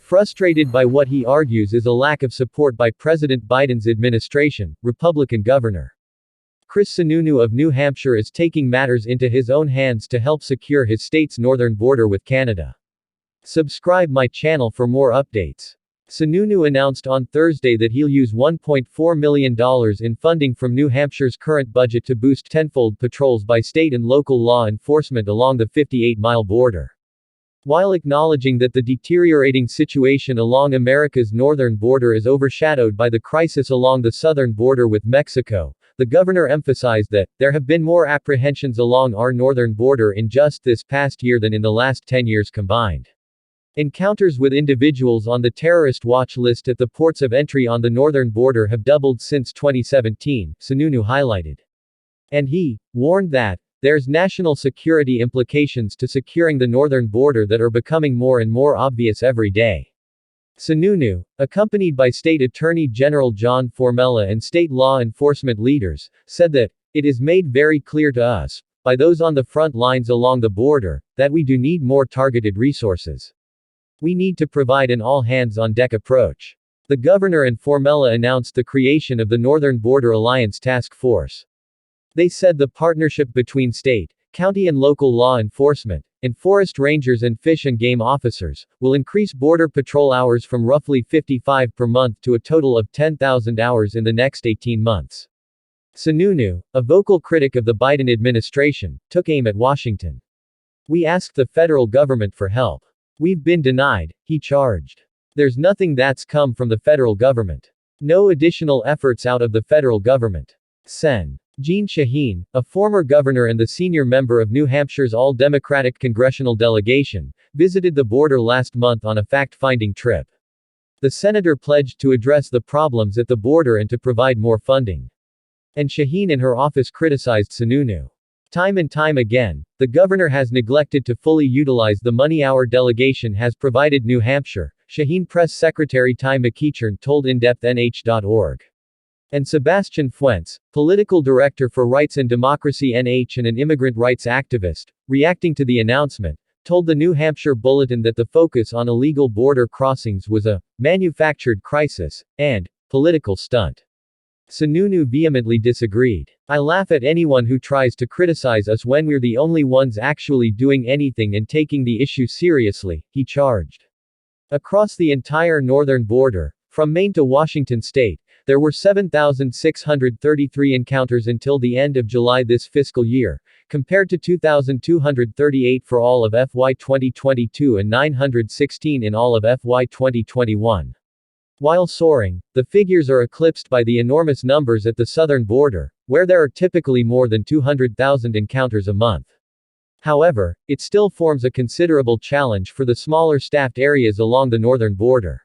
frustrated by what he argues is a lack of support by President Biden's administration. Republican Governor Chris Sununu of New Hampshire is taking matters into his own hands to help secure his state's northern border with Canada. Subscribe my channel for more updates. Sununu announced on Thursday that he'll use $1.4 million in funding from New Hampshire's current budget to boost tenfold patrols by state and local law enforcement along the 58-mile border. While acknowledging that the deteriorating situation along America's northern border is overshadowed by the crisis along the southern border with Mexico, the governor emphasized that there have been more apprehensions along our northern border in just this past year than in the last 10 years combined. Encounters with individuals on the terrorist watch list at the ports of entry on the northern border have doubled since 2017, Sununu highlighted. And he warned that there's national security implications to securing the northern border that are becoming more and more obvious every day. Sununu, accompanied by State Attorney General John Formella and state law enforcement leaders, said that it is made very clear to us, by those on the front lines along the border, that we do need more targeted resources. We need to provide an all-hands-on-deck approach. The governor and Formella announced the creation of the Northern Border Alliance Task Force. They said the partnership between state, county and local law enforcement, and forest rangers and fish and game officers, will increase border patrol hours from roughly 55 per month to a total of 10,000 hours in the next 18 months. Sununu, a vocal critic of the Biden administration, took aim at Washington. We asked the federal government for help. We've been denied, he charged. There's nothing that's come from the federal government. No additional efforts out of the federal government. Sen. Jeanne Shaheen, a former governor and the senior member of New Hampshire's all-Democratic congressional delegation, visited the border last month on a fact-finding trip. The senator pledged to address the problems at the border and to provide more funding. And Shaheen and her office criticized Sununu. Time and time again, the governor has neglected to fully utilize the money our delegation has provided New Hampshire, Shaheen Press Secretary Ty McEachern told IndepthNH.org. And Sebastian Fuentes, political director for Rights and Democracy NH and an immigrant rights activist, reacting to the announcement, told the New Hampshire Bulletin that the focus on illegal border crossings was a manufactured crisis and political stunt. Sununu vehemently disagreed. I laugh at anyone who tries to criticize us when we're the only ones actually doing anything and taking the issue seriously, he charged. Across the entire northern border, from Maine to Washington state, there were 7,633 encounters until the end of July this fiscal year, compared to 2,238 for all of FY 2022 and 916 in all of FY 2021. While soaring, the figures are eclipsed by the enormous numbers at the southern border, where there are typically more than 200,000 encounters a month. However, it still forms a considerable challenge for the smaller staffed areas along the northern border.